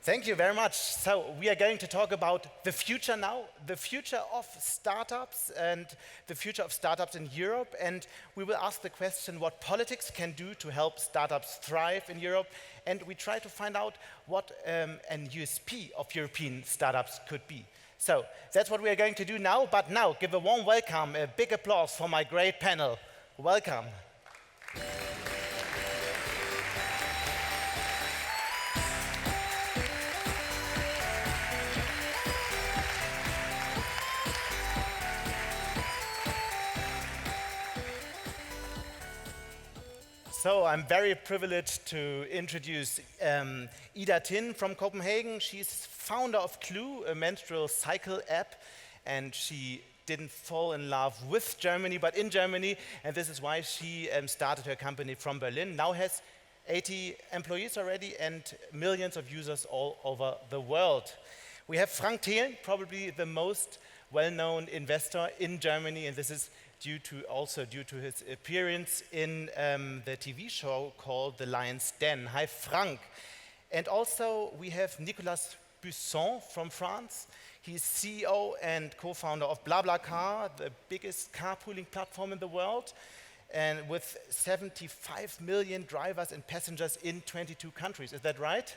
Thank you very much. So we are going to talk about the future now, the future of startups and the future of startups in Europe. And we will ask the question what politics can do to help startups thrive in Europe. And we try to find out what an USP of European startups could be. So that's what we are going to do now. But now, give a warm welcome, a big applause for my great panel. Welcome. So I'm very privileged to introduce Ida Tin from Copenhagen. She's founder of Clue, a menstrual cycle app, and she didn't fall in love with Germany, but in Germany, and this is why she started her company from Berlin. Now has 80 employees already and millions of users all over the world. We have Frank Thelen, probably the most well-known investor in Germany, and this is also due to his appearance in the TV show called The Lion's Den. Hi, Frank. And also we have Nicolas Brusson from France. He's CEO and co-founder of BlaBlaCar, the biggest carpooling platform in the world, and with 75 million drivers and passengers in 22 countries. Is that right?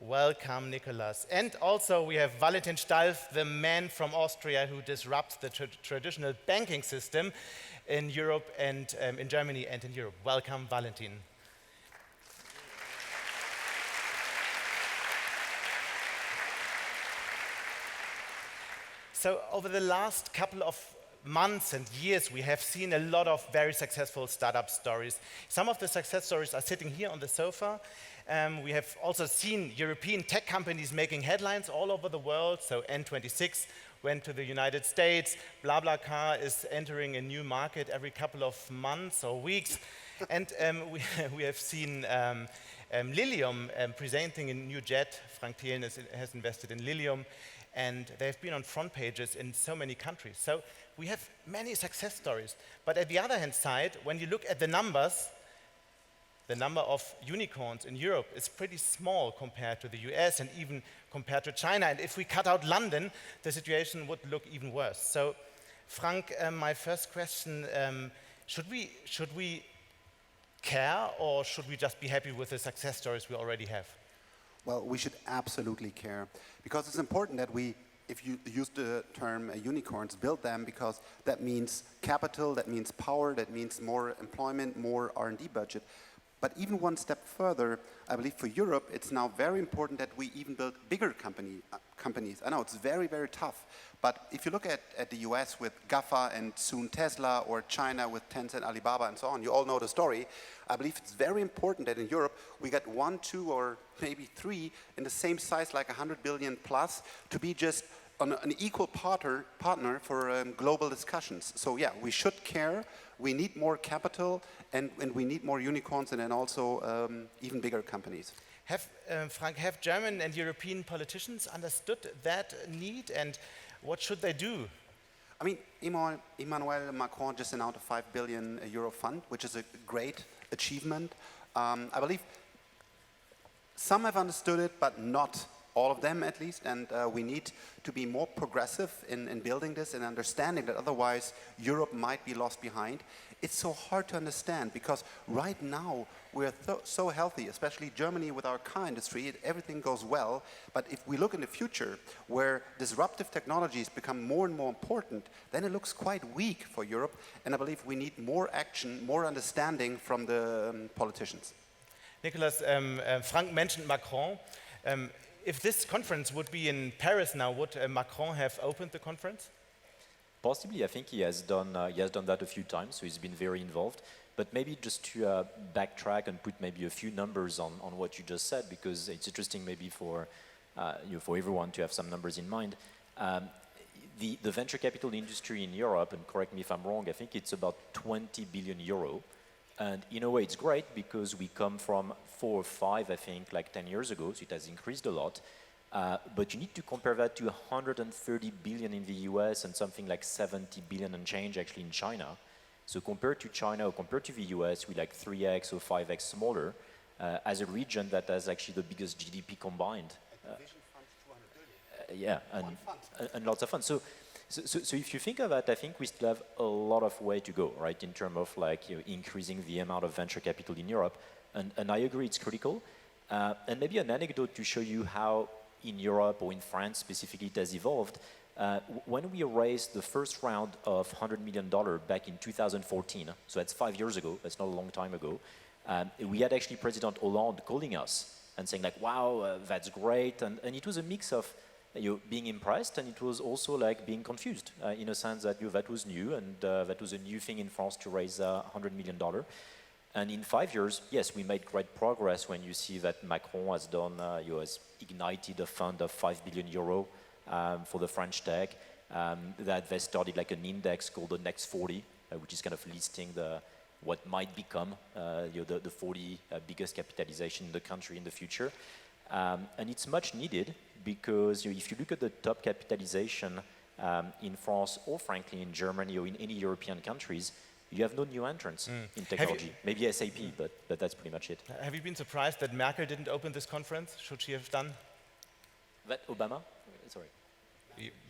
Welcome, Nicolas. And also we have Valentin Stalf, the man from Austria who disrupts the traditional banking system in Europe and in Germany and in Europe. Welcome, Valentin. So over the last couple of months and years, we have seen a lot of very successful startup stories. Some of the success stories are sitting here on the sofa. We have also seen European tech companies making headlines all over the world. So N26 went to the United States. BlaBlaCar is entering a new market every couple of months or weeks. And we have seen Lilium presenting a new jet. Frank Thelen has invested in Lilium. And they've been on front pages in so many countries. So we have many success stories. But at the other hand side, when you look at the numbers, the number of unicorns in Europe is pretty small compared to the US and even compared to China. And if we cut out London, the situation would look even worse. So, Frank, my first question, should we care or should we just be happy with the success stories we already have? Well, we should absolutely care because it's important that we, if you use the term unicorns, build them because that means capital, that means power, that means more employment, more R&D budget. But even one step further, I believe for Europe, it's now very important that we even build bigger companies. I know it's very, very tough. But if you look at the US with GAFA and soon Tesla, or China with Tencent, Alibaba, and so on, you all know the story. I believe it's very important that in Europe, we get 1, 2, or maybe 3 in the same size, like 100 billion plus, to be just an equal partner for global discussions. So yeah, we should care. We need more capital, and we need more unicorns, and then also even bigger companies. Frank, have German and European politicians understood that need, and what should they do? I mean, Emmanuel Macron just announced a 5 billion euro fund, which is a great achievement. I believe some have understood it, but not all of them at least, and we need to be more progressive in building this and understanding that otherwise Europe might be lost behind. It's so hard to understand because right now we're so healthy, especially Germany with our car industry, everything goes well, but if we look in the future where disruptive technologies become more and more important, then it looks quite weak for Europe, and I believe we need more action, more understanding from the politicians. Nicolas, Frank mentioned Macron. If this conference would be in Paris now, would Macron have opened the conference? Possibly. I think he has done that a few times, so he's been very involved. But maybe just to backtrack and put maybe a few numbers on what you just said, because it's interesting maybe for everyone to have some numbers in mind. The venture capital industry in Europe, and correct me if I'm wrong, I think it's about 20 billion euro. And in a way, it's great because we come from 4 or 5, I think, like 10 years ago, so it has increased a lot. But you need to compare that to 130 billion in the US and something like 70 billion and change actually in China. So compared to China or compared to the US, we're like 3x or 5x smaller. as a region that has actually the biggest GDP combined. Yeah, and lots of fun. So if you think of that, I think we still have a lot of way to go, right, in terms of like increasing the amount of venture capital in Europe. And I agree, it's critical. And maybe an anecdote to show you how in Europe or in France specifically it has evolved. When we raised the first round of $100 million back in 2014, so that's 5 years ago, that's not a long time ago, we had actually President Hollande calling us and saying like, wow, that's great. And it was a mix of being impressed, and it was also like being confused in a sense that that was new, and that was a new thing in France to raise $100 million. And in 5 years, yes, we made great progress when you see that Macron has done, has ignited a fund of 5 billion euro for the French tech, that they started like an index called the Next 40, which is kind of listing what might become the 40 biggest capitalization in the country in the future. And it's much needed because if you look at the top capitalization in France or frankly in Germany or in any European countries, you have no new entrants in technology. Maybe SAP, but that's pretty much it. Have you been surprised that Merkel didn't open this conference? Should she have done? That Obama? Sorry.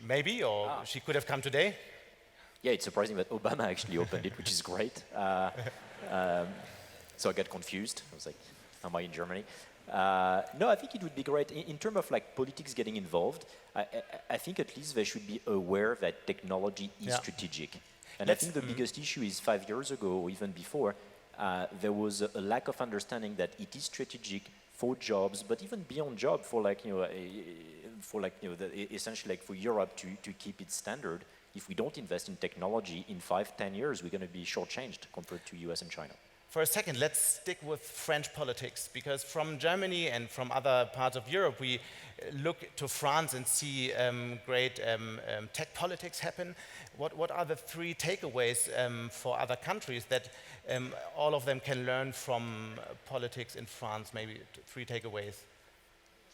Maybe, or she could have come today? Yeah, it's surprising that Obama actually opened it, which is great. So I got confused. I was like, am I in Germany? No, I think it would be great. In terms of like politics getting involved, I think at least they should be aware that technology is strategic. And I think the biggest issue is 5 years ago, or even before, there was a lack of understanding that it is strategic for jobs, but even beyond job, for like essentially like for Europe to keep its standard. If we don't invest in technology, in 5-10 years, we're going to be shortchanged compared to US and China. For a second, let's stick with French politics, because from Germany and from other parts of Europe, we look to France and see great tech politics happen. What are the 3 takeaways for other countries that all of them can learn from politics in France? Maybe 3 takeaways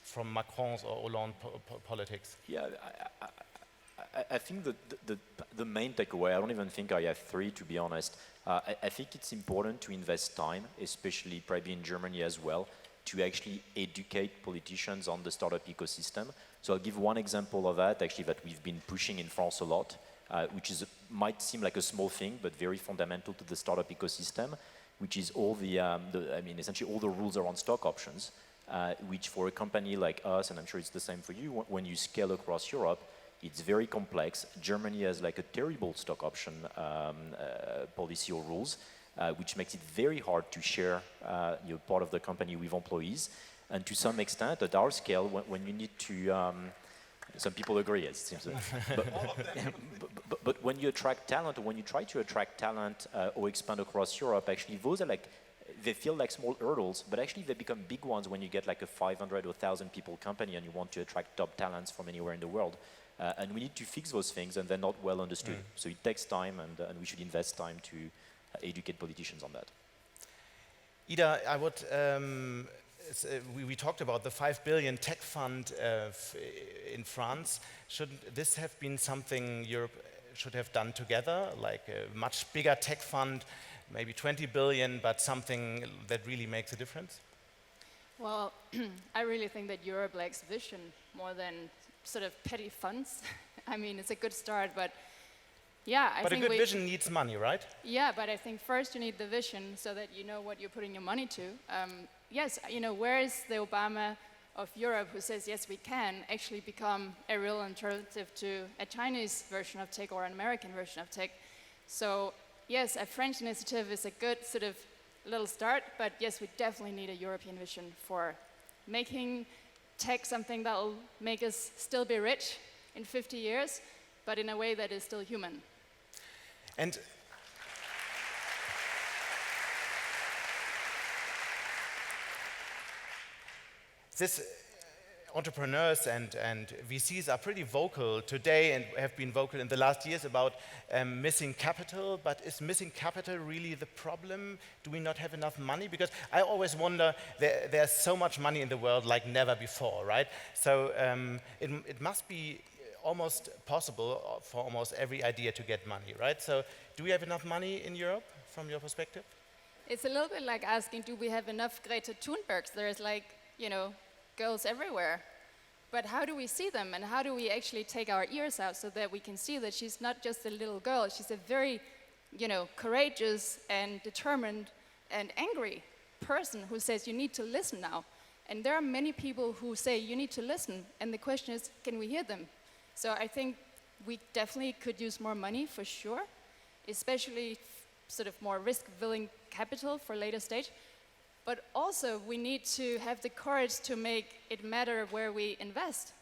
from Macron's or Hollande's politics. Yeah, I think the main takeaway, I don't even think I have 3 to be honest. I think it's important to invest time, especially probably in Germany as well, to actually educate politicians on the startup ecosystem. So I'll give one example of that, actually, that we've been pushing in France a lot, which might seem like a small thing, but very fundamental to the startup ecosystem, which is all essentially all the rules around stock options, which for a company like us, and I'm sure it's the same for you, when you scale across Europe, it's very complex. Germany has like a terrible stock option policy or rules, which makes it very hard to share part of the company with employees. And to some extent, at our scale, when you need to, some people agree, it seems. But when you attract talent, or when you try to attract talent or expand across Europe, actually those are like, they feel like small hurdles, but actually they become big ones when you get like a 500 or 1,000 people company and you want to attract top talents from anywhere in the world. And we need to fix those things, and they're not well understood. So it takes time, and we should invest time to educate politicians on that. Ida, I would, we talked about the 5 billion tech fund in France. Shouldn't this have been something Europe should have done together, like a much bigger tech fund, maybe 20 billion, but something that really makes a difference? Well, I really think that Europe lacks vision more than sort of petty funds. I mean, it's a good start, but yeah, I think But a good vision needs money, right? Yeah, but I think first you need the vision so that you know what you're putting your money to. Yes, where is the Obama of Europe who says, yes, we can actually become a real alternative to a Chinese version of tech or an American version of tech? So yes, a French initiative is a good sort of little start, but yes, we definitely need a European vision for making tech something that will make us still be rich in 50 years, but in a way that is still human. And this entrepreneurs and VCs are pretty vocal today and have been vocal in the last years about missing capital, but is missing capital really the problem? Do we not have enough money? Because I always wonder, there's so much money in the world like never before, right? So it must be almost possible for almost every idea to get money, right? So do we have enough money in Europe from your perspective? It's a little bit like asking, do we have enough Greta Thunbergs? There's like, you know, girls everywhere. But how do we see them, and how do we actually take our ears out so that we can see that she's not just a little girl, she's a very, you know, courageous and determined and angry person who says you need to listen now. And there are many people who say you need to listen, and the question is, can we hear them? So I think we definitely could use more money for sure, especially sort of more risk-willing capital for later stage. But also we need to have the courage to make it matter where we invest.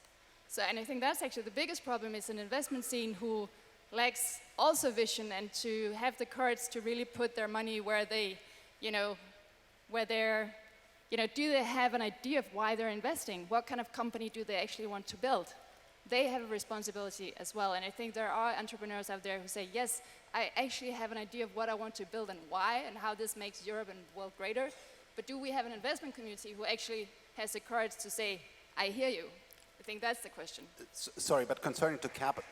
So, and I think that's actually the biggest problem, is an investment scene who lacks also vision and to have the courage to really put their money where they, you know, where they're, you know, do they have an idea of why they're investing? What kind of company do they actually want to build? They have a responsibility as well. And I think there are entrepreneurs out there who say, yes, I actually have an idea of what I want to build and why and how this makes Europe and the world greater. But do we have an investment community who actually has the courage to say, I hear you? I think that's the question. Sorry, but concerning to capital.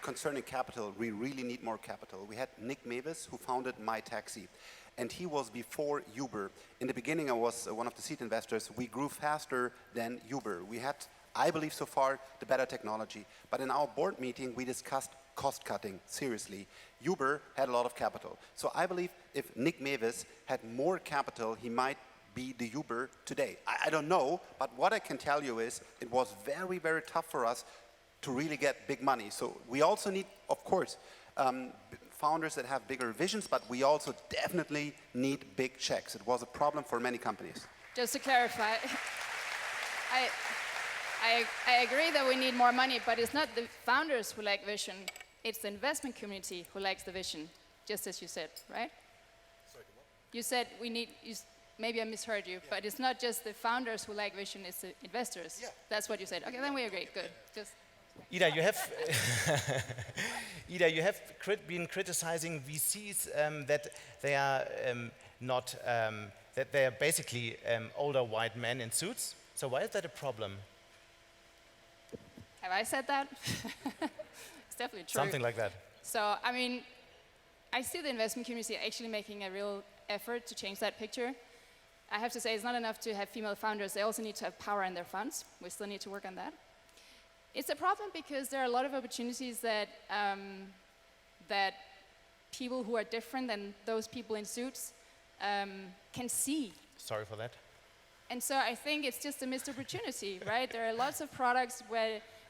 Concerning capital, we really need more capital. We had Nick Mavis, who founded My Taxi, and he was before Uber. In the beginning, I was one of the seed investors. We grew faster than Uber. We had, I believe so far, the better technology. But in our board meeting, we discussed cost cutting, seriously. Uber had a lot of capital. So I believe if Nick Mavis had more capital, he might be the Uber today. I don't know, but what I can tell you is it was very, very tough for us to really get big money. So we also need, of course, founders that have bigger visions, but we also definitely need big checks. It was a problem for many companies. Just to clarify, I agree that we need more money, but it's not the founders who lack vision, it's the investment community who lacks the vision, just as you said, right? Sorry, what? You said we need, maybe I misheard you, but it's not just the founders who lack vision, it's the investors. Yeah. That's what you said. Okay, then we agree, good. Just. Ida, you have been criticizing VCs that they are not, that they are basically older white men in suits. So why is that a problem? Have I said that? It's definitely true. Something like that. So, I mean, I see the investment community actually making a real effort to change that picture. I have to say, it's not enough to have female founders. They also need to have power in their funds. We still need to work on that. It's a problem because there are a lot of opportunities that, that people who are different than those people in suits can see. Sorry for that. And so I think it's just a missed opportunity, right? There are lots of products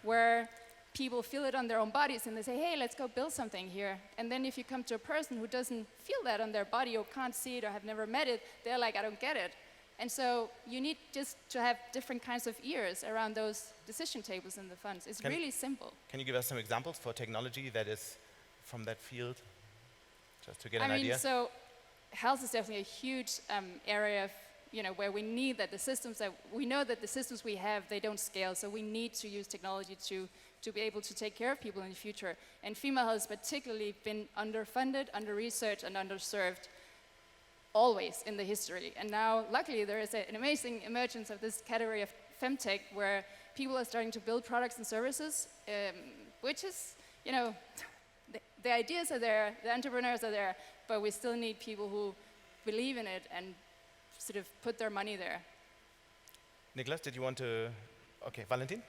where people feel it on their own bodies and they say, hey, let's go build something here. And then if you come to a person who doesn't feel that on their body or can't see it or have never met it, they're like, I don't get it. And so you need just to have different kinds of ears around those decision tables in the funds. It's really simple. Can you give us some examples for technology that is from that field, just to get an idea? So health is definitely a huge area of, where we need that the systems that, we know that the systems we have, they don't scale, so we need to use technology to be able to take care of people in the future. And female health has particularly been underfunded, under-researched, and underserved always in the history. And now, luckily, there is an amazing emergence of this category of femtech where people are starting to build products and services, which is, the ideas are there, the entrepreneurs are there, but we still need people who believe in it and sort of put their money there. Nicolas, did you want to? Okay, Valentin?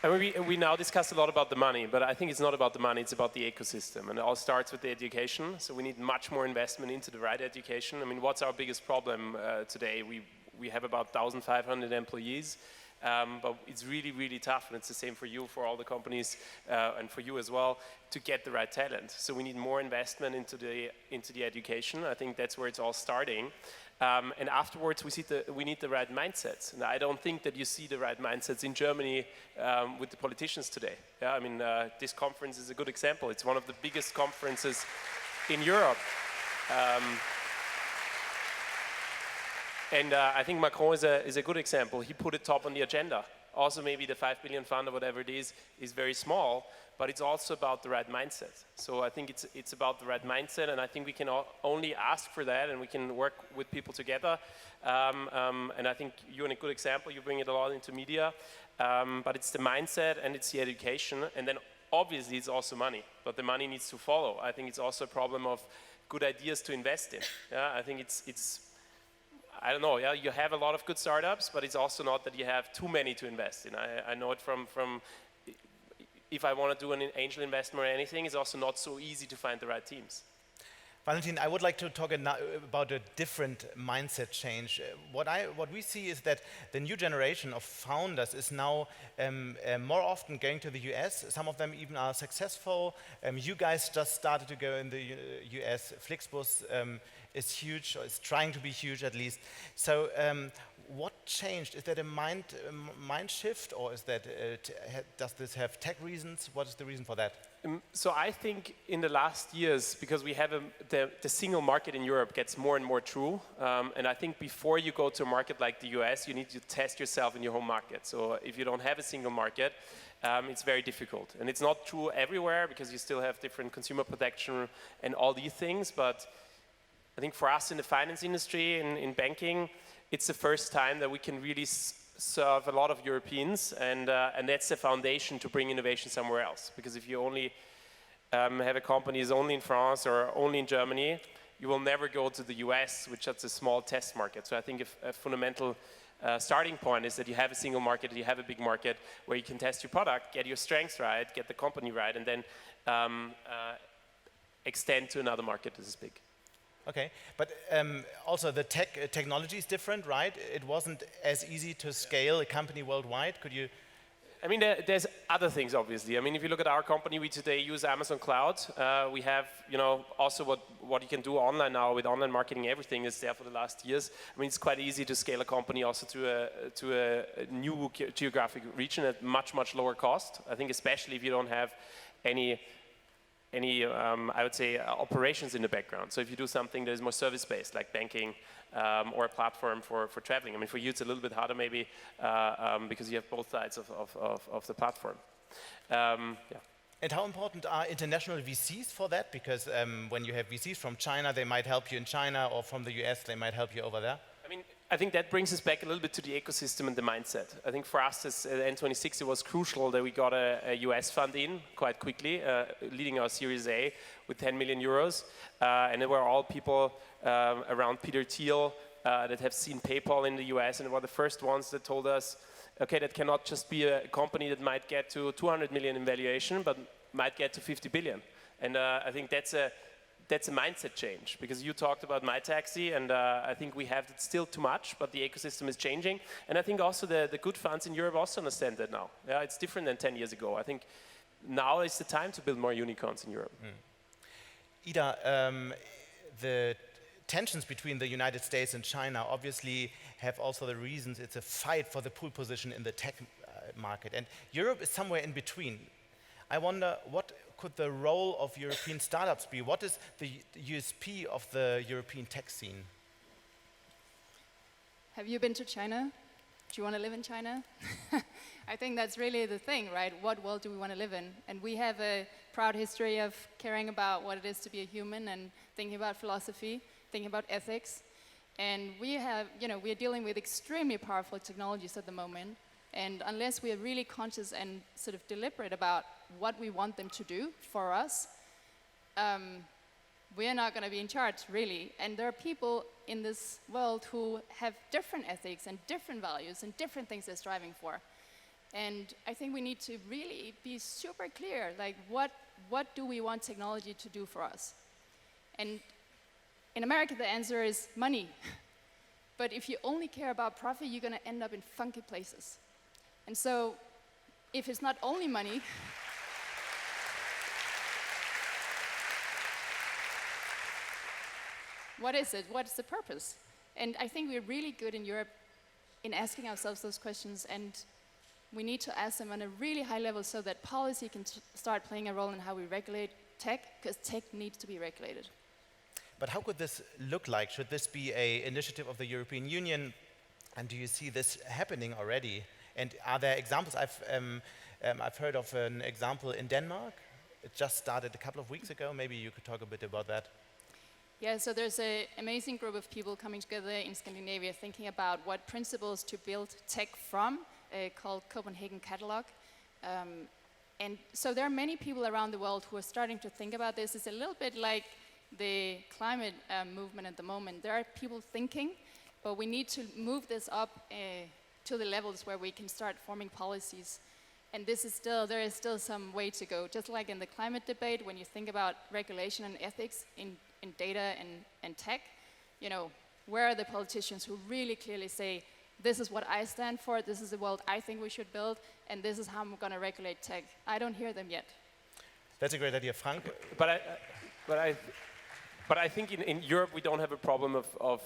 We now discussed a lot about the money, but I think it's not about the money, it's about the ecosystem. And it all starts with the education. So we need much more investment into the right education. I mean, what's our biggest problem today? We have about 1,500 employees, but it's really, really tough. And it's the same for you, for all the companies, and for you as well, to get the right talent. So we need more investment into the education. I think that's where it's all starting. And afterwards, we need the right mindsets. And I don't think that you see the right mindsets in Germany with the politicians today. Yeah, I mean, this conference is a good example. It's one of the biggest conferences in Europe. And I think Macron is a good example. He put it top on the agenda. Also, maybe the 5 billion fund or whatever it is very small, but it's also about the right mindset. So I think it's about the right mindset, and I think we can only ask for that, and we can work with people together. And I think you're a good example. You bring it a lot into media. but it's the mindset and it's the education, and then obviously it's also money, but the money needs to follow. I think it's also a problem of good ideas to invest in. Yeah, I think it's I don't know, yeah, you have a lot of good startups, but it's also not that you have too many to invest in. I know it from if I want to do an angel investment or anything, it's also not so easy to find the right teams. Valentin, I would like to talk about a different mindset change. What we see is that the new generation of founders is now more often going to the US. Some of them even are successful. You guys just started to go in the US. Flixbus is huge, or is trying to be huge at least. So what changed? Is that a mind shift, or is that does this have tech reasons? What is the reason for that? So I think in the last years, because we have the single market in Europe gets more and more true, and I think before you go to a market like the US, you need to test yourself in your home market. So if you don't have a single market, it's very difficult. And it's not true everywhere, because you still have different consumer protection and all these things, but I think for us in the finance industry, in banking, it's the first time that we can really serve a lot of Europeans, and that's the foundation to bring innovation somewhere else. Because if you only have a company is only in France or only in Germany, you will never go to the US, which is a small test market. So I think a fundamental starting point is that you have a single market, you have a big market where you can test your product, get your strengths right, get the company right, and then extend to another market that is big. Okay, but also the technology is different, right? It wasn't as easy to scale a company worldwide. Could you? I mean, there's other things, obviously. I mean, if you look at our company, we today use Amazon Cloud. We have, also what you can do online now with online marketing. Everything is there for the last years. I mean, it's quite easy to scale a company also to a new geographic region at much lower cost. I think especially if you don't have any I would say, operations in the background. So if you do something that is more service-based, like banking or a platform for traveling. I mean, for you, it's a little bit harder maybe because you have both sides of the platform. Yeah. And how important are international VCs for that? Because when you have VCs from China, they might help you in China, or from the US, they might help you over there. I mean, I think that brings us back a little bit to the ecosystem and the mindset. I think for us as N26, it was crucial that we got a US fund in quite quickly, leading our Series A with 10 million euros. And they were all people around Peter Thiel that have seen PayPal in the US, and they were the first ones that told us, okay, that cannot just be a company that might get to 200 million in valuation, but might get to 50 billion. And I think that's a mindset change, because you talked about My Taxi, and I think we have it still too much, but the ecosystem is changing. And I think also the good funds in Europe also understand that now. Yeah, it's different than 10 years ago. I think now is the time to build more unicorns in Europe. Ida, the tensions between the United States and China obviously have also the reasons it's a fight for the pole position in the tech market. And Europe is somewhere in between. I wonder, what could the role of European startups be? What is the USP of the European tech scene? Have you been to China? Do you want to live in China? I think that's really the thing, right? What world do we want to live in? And we have a proud history of caring about what it is to be a human, and thinking about philosophy, thinking about ethics. And we have, we are dealing with extremely powerful technologies at the moment. And unless we are really conscious and sort of deliberate about what we want them to do for us, we are not going to be in charge, really. And there are people in this world who have different ethics and different values and different things they're striving for. And I think we need to really be super clear, like what do we want technology to do for us? And in America, the answer is money. But if you only care about profit, you're going to end up in funky places. And so, if it's not only money, what is it? What's the purpose? And I think we're really good in Europe in asking ourselves those questions, and we need to ask them on a really high level so that policy can start playing a role in how we regulate tech, because tech needs to be regulated. But how could this look like? Should this be an initiative of the European Union? And do you see this happening already? And are there examples? I've heard of an example in Denmark. It just started a couple of weeks ago. Maybe you could talk a bit about that. Yeah, so there's an amazing group of people coming together in Scandinavia thinking about what principles to build tech from called Copenhagen Catalog. And so there are many people around the world who are starting to think about this. It's a little bit like the climate movement at the moment. There are people thinking, but we need to move this up to the levels where we can start forming policies. And there is still some way to go. Just like in the climate debate, when you think about regulation and ethics in data and tech, where are the politicians who really clearly say, this is what I stand for, this is the world I think we should build, and this is how I'm going to regulate tech. I don't hear them yet. That's a great idea, Frank. But I think in Europe we don't have a problem of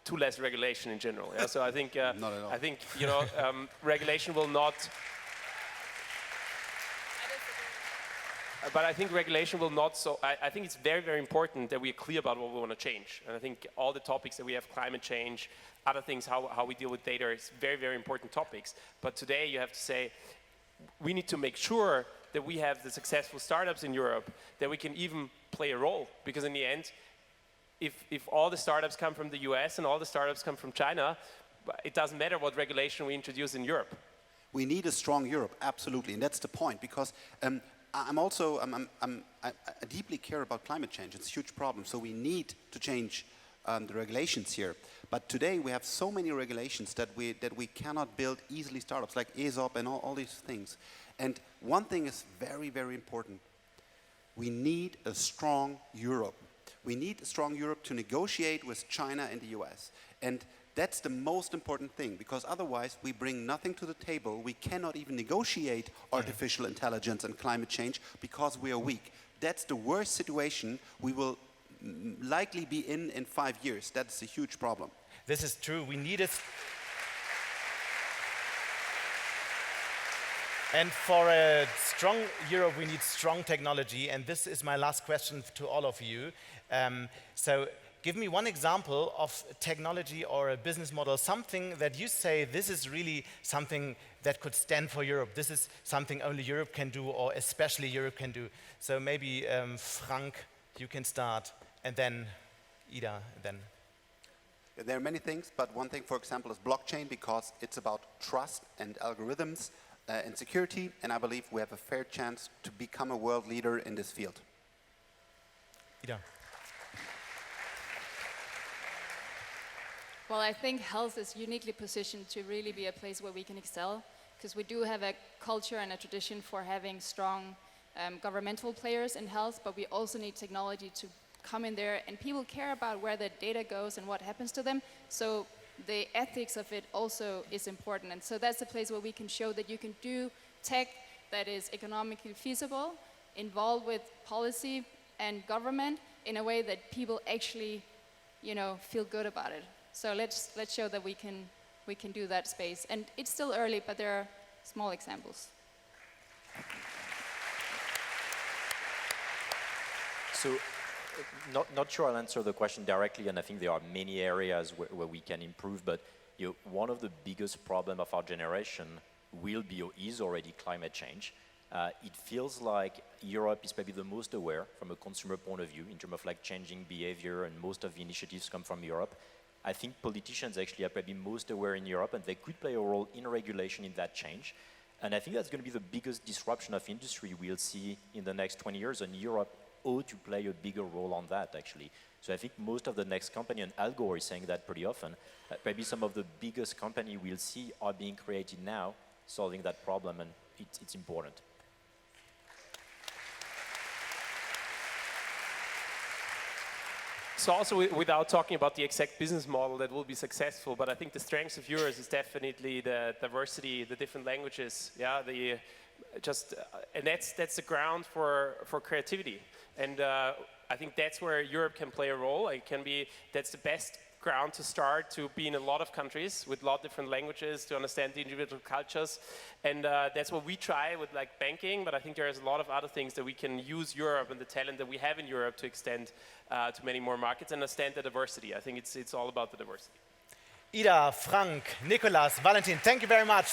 too less regulation in general. Yeah? So I think Not at all. I think regulation will not. But I think regulation will not. So I think it's very, very important that we are clear about what we want to change. And I think all the topics that we have, climate change, other things, how we deal with data, is very, very important topics. But today you have to say, we need to make sure that we have the successful startups in Europe, that we can even play a role. Because in the end, if all the startups come from the US and all the startups come from China, it doesn't matter what regulation we introduce in Europe. We need a strong Europe, absolutely, and that's the point. Because I deeply care about climate change. It's a huge problem. So we need to change the regulations here. But today we have so many regulations that we cannot build easily startups like ESOP and all these things. And one thing is very, very important. We need a strong Europe. We need a strong Europe to negotiate with China and the US. And that's the most important thing, because otherwise we bring nothing to the table. We cannot even negotiate artificial intelligence and climate change because we are weak. That's the worst situation we will likely be in 5 years. That's a huge problem. This is true. We need it. And for a strong Europe, we need strong technology. And this is my last question to all of you. So give me one example of technology or a business model, something that you say, this is really something that could stand for Europe. This is something only Europe can do, or especially Europe can do. So maybe Frank, you can start, and then Ida, and then. There are many things, but one thing, for example, is blockchain, because it's about trust and algorithms and security, and I believe we have a fair chance to become a world leader in this field. Ida. Well, I think health is uniquely positioned to really be a place where we can excel, because we do have a culture and a tradition for having strong governmental players in health, but we also need technology to come in there, and people care about where the data goes and what happens to them. So the ethics of it also is important, and so that's a place where we can show that you can do tech that is economically feasible, involved with policy and government in a way that people actually, feel good about it. So let's show that we can do that space. And it's still early, but there are small examples. So, not sure I'll answer the question directly, and I think there are many areas where we can improve, but one of the biggest problems of our generation will be or is already climate change. It feels like Europe is probably the most aware from a consumer point of view in terms of changing behavior, and most of the initiatives come from Europe. I think politicians actually are probably most aware in Europe, and they could play a role in regulation in that change. And I think that's going to be the biggest disruption of industry we'll see in the next 20 years, and Europe ought to play a bigger role on that, actually. So I think most of the next company, and Al Gore is saying that pretty often, maybe some of the biggest companies we'll see are being created now, solving that problem, and it's important. So also, without talking about the exact business model that will be successful, but I think the strengths of yours is definitely the diversity, the different languages, yeah, and that's the ground for creativity. And I think that's where Europe can play a role. That's the best ground to start, to be in a lot of countries with a lot of different languages, to understand the individual cultures. And that's what we try with banking, but I think there's a lot of other things that we can use Europe and the talent that we have in Europe to extend to many more markets and understand the diversity. I think it's all about the diversity. Ida, Frank, Nicolas, Valentin, thank you very much.